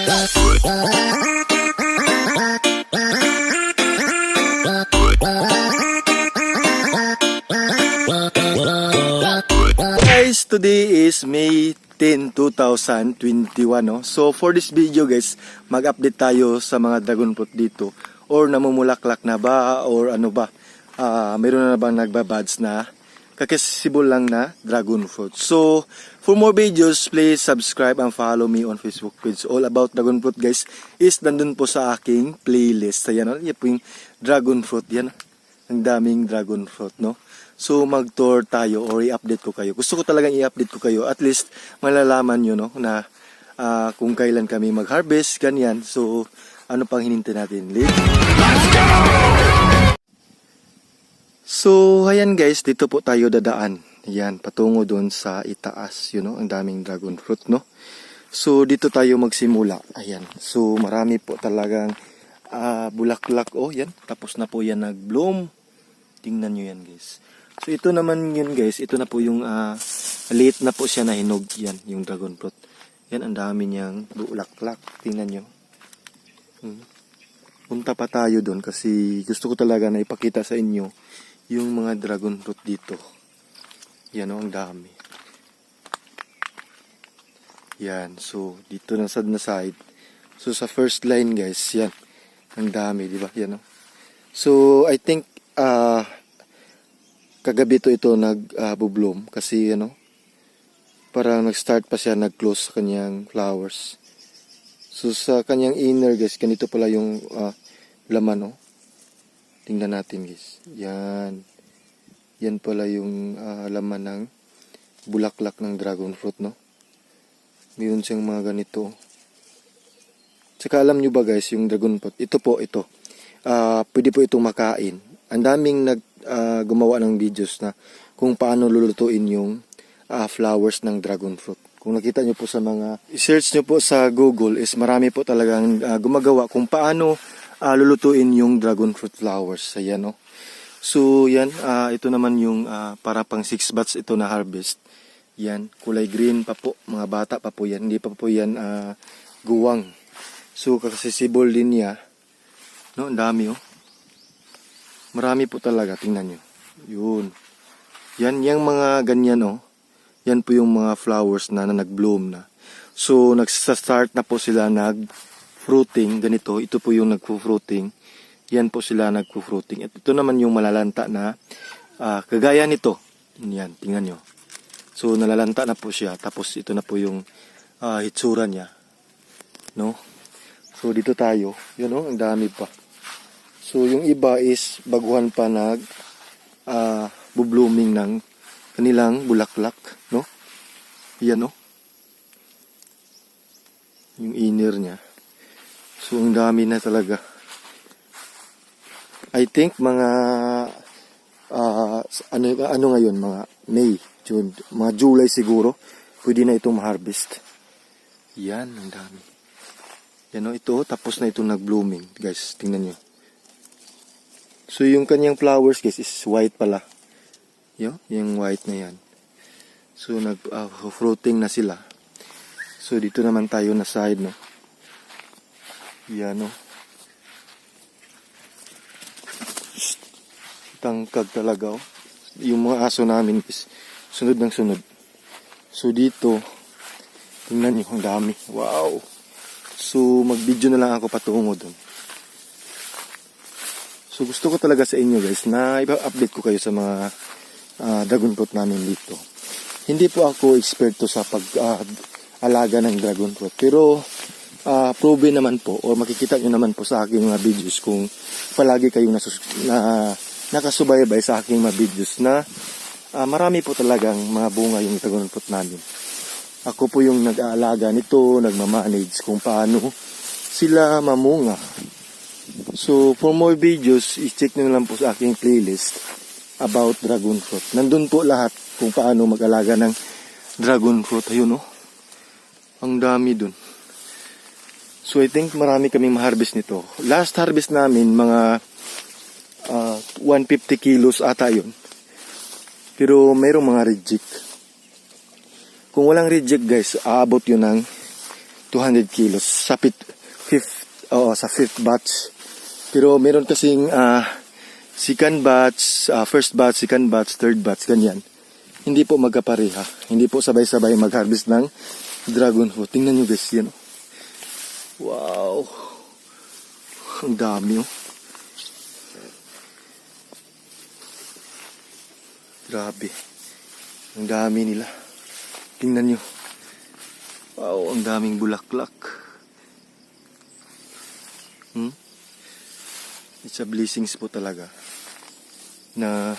Guys, today is May 10, 2021, no? So for this video guys, mag-update tayo sa mga dragon fruit dito, or namumulaklak na ba, or ano ba, mayroon na bang nagbabads na kakasibol lang na dragon fruit. So for more videos, please subscribe and follow me on Facebook page. All about dragon fruit guys is nandun po sa aking playlist. Ayan, no? Yan po yung dragon fruit, yan. Ang daming dragon fruit, no? So mag-tour tayo or i-update ko kayo. Gusto ko talagang i-update ko kayo. At least malalaman nyo, no, na kung kailan kami mag-harvest, ganyan. So ano pang hinintay natin? Let's go! So ayan guys, dito po tayo dadaan. Yan, patungo doon sa itaas. You know, ang daming dragon fruit, no? So dito tayo magsimula. Ayan. So marami po talagang bulaklak. Oh, yan. Tapos na po yan nag-bloom. Tingnan nyo yan guys. So ito naman yun guys, ito na po yung late na po siya na hinog, yan, yung dragon fruit. Yan, ang dami niyang bulaklak, tingnan nyo. Punta pa tayo doon kasi gusto ko talaga na ipakita sa inyo yung mga dragon fruit dito. Yan o, ang dami. Yan, so dito na side. So sa first line guys, yan, ang dami, di ba? Yan o. So I think kagabi ito nag-bloom kasi ano, parang nag-start pa siya, nag-close sa kanyang flowers. So sa kanyang inner guys, ganito pala yung laman, oh. Tingnan natin guys. Yan. Yan pala yung laman ng bulaklak ng dragon fruit, no. Meron siyang mga ganito. Saka alam nyo ba guys, yung dragon fruit, ito pwede po itong makain. Ang daming gumawa ng videos na kung paano lulutuin yung flowers ng dragon fruit. Kung nakita nyo po sa mga search nyo po sa Google is marami po talagang gumagawa kung paano lulutuin yung dragon fruit flowers. Ayan, no? So yan, ito naman yung para pang 6 batch ito na harvest. Yan, kulay green pa po, mga bata pa po yan. Hindi pa po yan guwang. So kakasisibol din niya, no? Ang dami, oh. Marami po talaga, tingnan nyo. Yun. Yan, yung mga ganyan, oh. Yan po yung mga flowers na nag-bloom na. So, nagsa-start na po sila nag-fruiting. Ganito, ito po yung nag-fruiting. Yan po sila nag-fruiting. At ito naman yung malalanta na kagaya nito. Yan, tingnan nyo. So, nalalanta na po siya. Tapos, ito na po yung hitsura niya. No? So, dito tayo. Yun, oh, ang dami pa. So, yung iba is baguhan pa bu-blooming ng kanilang bulaklak, no? Yan, no? Yung inner niya. So, ang dami na talaga. I think mga ano ngayon, mga May, June, mga July siguro, pwede na itong ma-harvest. Yan, ang dami. Yan, no? Ito, tapos na itong nag-blooming, guys. Tingnan nyo. So, yung kanyang flowers, guys, is white pala. Yung white na yan. So, nag-fruiting na sila. So, dito naman tayo na side, no? Yan, no? Tangkag talaga, oh. Yung mga aso namin is sunod ng sunod. So, dito, tingnan nyo, ang dami. Wow! So, mag-video na lang ako patungo dun. So gusto ko talaga sa inyo guys na i-update ko kayo sa mga dragon fruit namin dito. Hindi po ako eksperto sa pag-alaga ng dragon fruit. Pero proven naman po o makikita nyo naman po sa aking mga videos kung palagi kayong nakasubaybay sa aking mga videos na marami po talagang mga bunga yung dragon fruit namin. Ako po yung nag-aalaga nito, nagmamanage kung paano sila mamunga. So, for more videos, i-check nyo lang po sa aking playlist about dragon fruit. Nandun po lahat kung paano mag-alaga ng dragon fruit. Ayun, oh. Ang dami dun. So, I think marami kaming ma-harvest nito. Last harvest namin, mga 150 kilos ata yun. Pero, mayroong mga reject. Kung walang reject, guys, aabot yun ng 200 kilos sa sa fifth batch. Pero meron kasing second batch, first batch, second batch, third batch, ganyan. Hindi po magkapareha. Hindi po sabay-sabay mag-harvest ng dragon fruit. Tingnan nyo guys, yan. Wow! Ang dami oh. Grabe. Ang dami nila. Tingnan nyo. Wow, ang daming bulaklak. It's a blessings po talaga. Na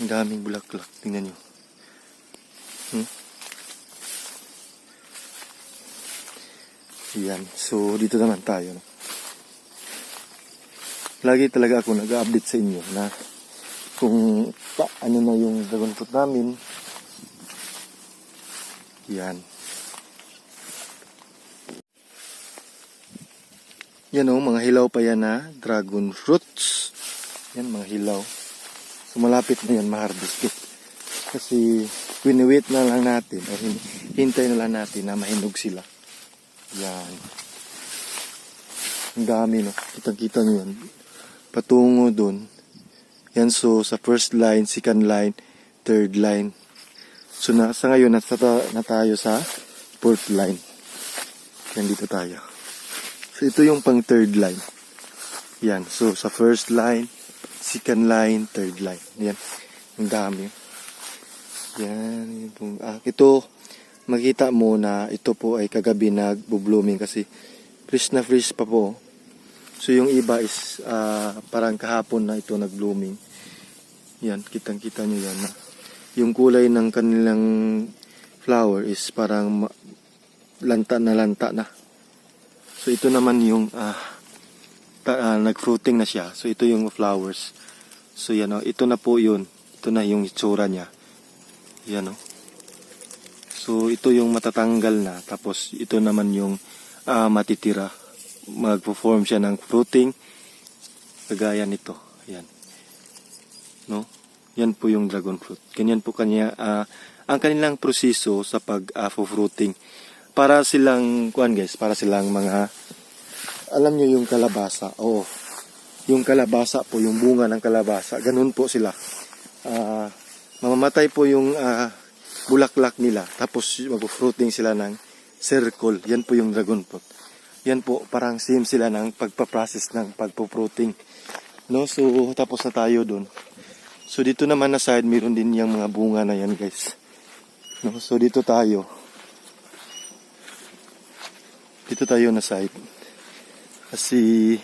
ang daming bulaklak. Tingnan nyo. Yan. So, dito naman tayo. No? Lagi talaga ako nag-update sa inyo na kung ano na yung dragon fruit namin. Yan. Yan o, mga hilaw pa yan na dragon fruits. Yan, mga hilaw. So, malapit na yan ma-harvest. Kasi, wini-wait na lang natin o hintay na lang natin na mahinog sila. Yan. Ang dami, no? Kitang-kita nyo yan. Patungo dun. Yan, so, sa first line, second line, third line. So, sa ngayon, na tayo sa fourth line. Yan, dito tayo. So, ito yung pang third line. Yan, so, sa first line, second line, third line. Yan, ang dami. Yan, ito, makita mo na ito po ay kagabi nag-blooming kasi fresh na fresh pa po. So, yung iba is parang kahapon na ito nag-blooming. Yan, kitang-kita nyo yan. Yung kulay ng kanilang flower is parang lanta na. So, ito naman yung nag-fruiting na siya. So, ito yung flowers. So, yan o. Ito na po yun. Ito na yung itsura niya. Yan o. So, ito yung matatanggal na. Tapos, ito naman yung matitira. Magpo-form siya ng fruiting. Kagaya nito. Yan. No? Yan po yung dragon fruit. Ganyan po kanya ang kanilang proseso sa pag-fruiting. Para silang, para silang mga, alam nyo yung kalabasa. Oo. Yung kalabasa po, yung bunga ng kalabasa. Ganun po sila. Mamamatay po yung bulaklak nila. Tapos mag-fruiting sila ng circle. Yan po yung dragon fruit. Yan po, parang same sila ng pagpaprocess ng pagpo-fruiting. No? So, tapos na tayo dun. So, dito naman na side, meron din yung mga bunga na yan, guys. No? So, dito tayo. Dito tayo na side. Kasi,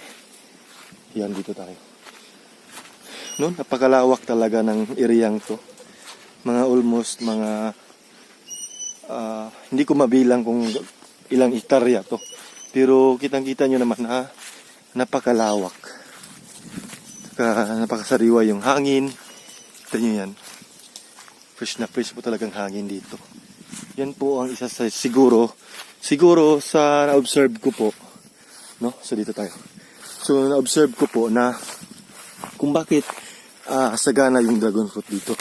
yan, dito tayo. No? Napakalawak talaga ng areang to. Mga almost, hindi ko mabilang kung ilang hektarya to. Pero kitang-kita nyo naman na napakalawak. Napakasariwa yung hangin. Kita nyo yan. Fresh na fresh po talagang hangin dito. Yan po ang isa sa siguro sa na-observe ko po. No? So dito tayo. So na-observe ko po na kung bakit sagana yung dragon fruit dito.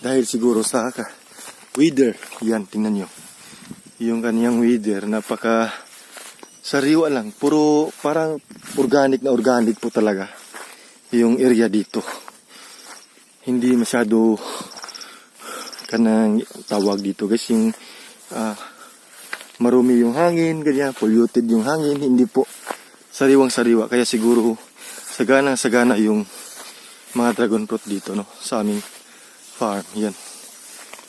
Dahil siguro sa weather. Yan, tingnan nyo. Yung kanyang weather, napaka sariwa lang. Puro parang organic po talaga yung area dito. Hindi masyado kanang tawag dito guys, yung marumi yung hangin, ganyan, polluted yung hangin, hindi po sariwang-sariwa. Kaya siguro sagana yung mga dragon fruit dito, no, sa aming farm. Yan.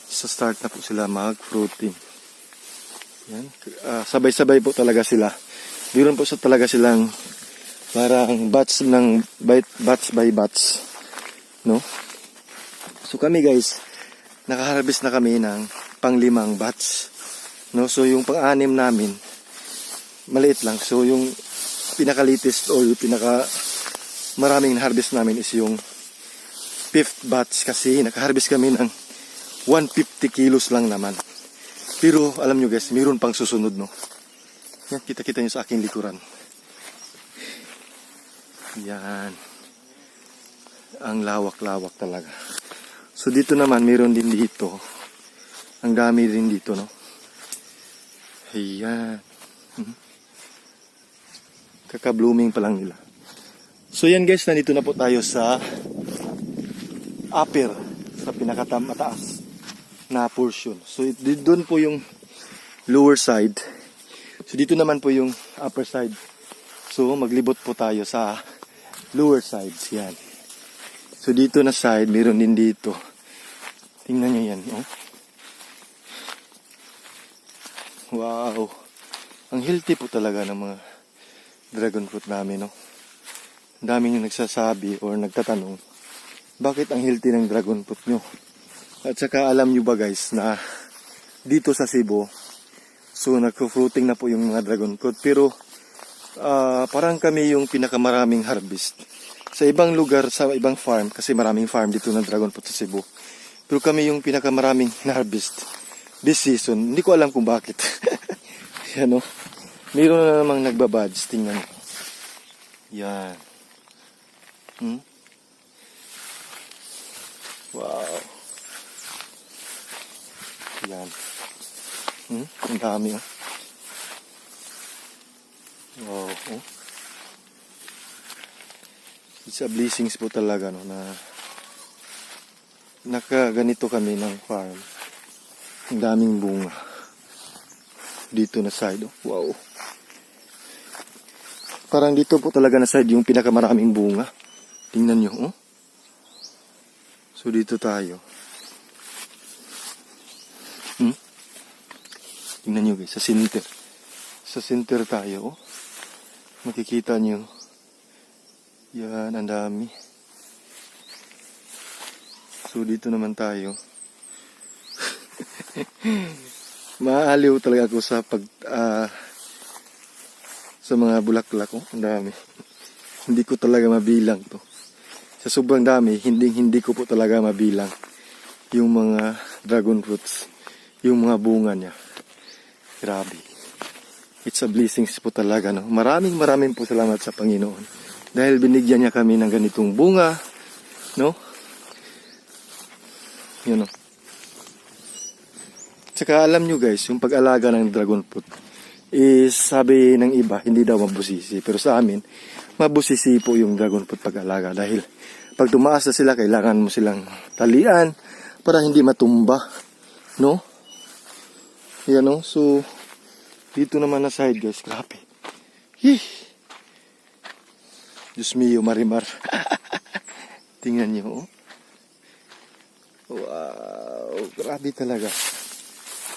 Sa start na po sila mag-fruiting. Yan. Sabay-sabay po talaga sila. Meron po talaga silang parang batch by batch. No? So kami guys, nakaharvest na kami ng pang-5 batch. No? So yung pang-6 namin, maliit lang. So yung pinaka-latest o yung maraming harvest namin is yung 5th batch kasi nakaharvest kami ng 150 kilos lang naman. Pero alam nyo guys, mayroon pang susunod, no? Yan, kita-kita nyo sa aking likuran. Yan. Ang lawak-lawak talaga. So dito naman, mayroon din dito. Ang dami din dito, no? Ayan. Kaka-blooming pa lang nila. So yan guys, nandito na po tayo sa upper, sa pinakamataas na portion. So doon po yung lower side. So dito naman po yung upper side. So maglibot po tayo sa lower side. Yan. So dito na side, meron din dito. Tingnan nyo yan. Oh. Wow. Ang healthy po talaga ng mga dragon fruit namin, no? Ang daming yung nagsasabi or nagtatanong, bakit ang healthy ng dragon fruit nyo? At saka alam nyo ba guys na dito sa Cebu, so nagfruiting na po yung mga dragon fruit, pero parang kami yung pinakamaraming harvest. Sa ibang lugar, sa ibang farm, kasi maraming farm dito ng dragon fruit sa Cebu, pero kami yung pinakamaraming harvest this season. Hindi ko alam kung bakit. Yan, no? Mayroon na namang nagbabadge. Tingnan mo. Yan. Wow. Yan. Ang dami, oh. Wow. Oh. It's a blessings po talaga, no, na nakaganito kami ng farm. Ang daming bunga. Dito na side, oh. Wow. Parang dito po talaga na side yung pinakamaraming bunga. Tingnan nyo, oh. So dito tayo. Tingnan nyo guys, sa center. Sa center tayo, oh. Makikita nyo. Yan, ang dami. So dito naman tayo. Maaliw talaga ako sa sa mga bulaklak, oh. Ang dami. Hindi ko talaga mabilang to. Sa sobrang dami, hindi ko po talaga mabilang yung mga dragon fruits, yung mga bunga niya. Grabe. It's a blessings po talaga, no. Maraming po salamat sa Panginoon dahil binigyan niya kami ng ganitong bunga, no. Yun, no. Tsaka alam nyo guys, yung pag-alaga ng dragon fruit is, sabi ng iba, hindi daw mabusisi. Pero sa amin, mabusisi po yung dragon fruit pag-alaga. Dahil pag tumaas na sila, kailangan mo silang talian para hindi matumba. No? Yan, no? So, dito naman na side guys, grabe. Hih! Diyos mio, marimar. Tingnan nyo, oh. Wow, grabe talaga.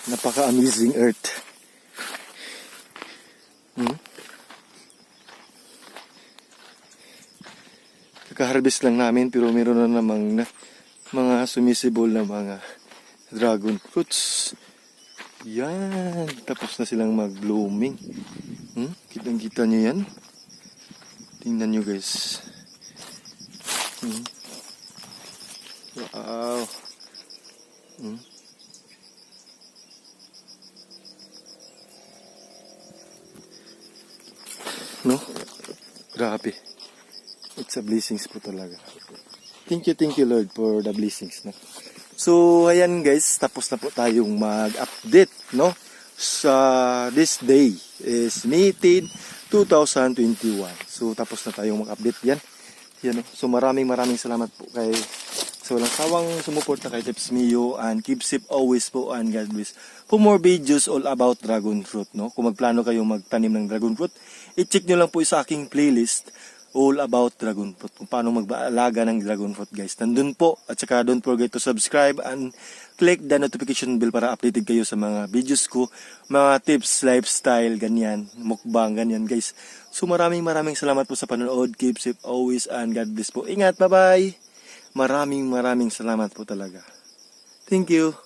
Napaka-amazing earth. Kaka-harvest lang namin pero meron na namang mga sumisibol na mga dragon fruits. Yan. Tapos na silang mag-blooming. Kitang-kita nyo yan. Tingnan nyo guys. Wow. No? Grabe. It's a blessings po talaga. Thank you Lord for the blessings, no? So, ayan guys, tapos na po tayong mag-update, no? Sa this day is May 10, 2021. So, tapos na tayong mag-update yan. Yan, no? So, maraming salamat po kay so walang sawang sumuporta kay Tips Mio, and keep safe always po, and God bless. For more videos all about dragon fruit, no? Kung magplano kayong magtanim ng dragon fruit, i-check nyo lang po sa aking playlist all about dragon fruit, kung paano mag-aalaga ng dragon fruit guys. Nandun po, at saka don't forget to subscribe and click the notification bell para updated kayo sa mga videos ko, mga tips, lifestyle, ganyan, mukbang, ganyan guys. So maraming salamat po sa panonood. Keep safe always, and God bless po. Ingat, bye bye. Maraming salamat po talaga. Thank you.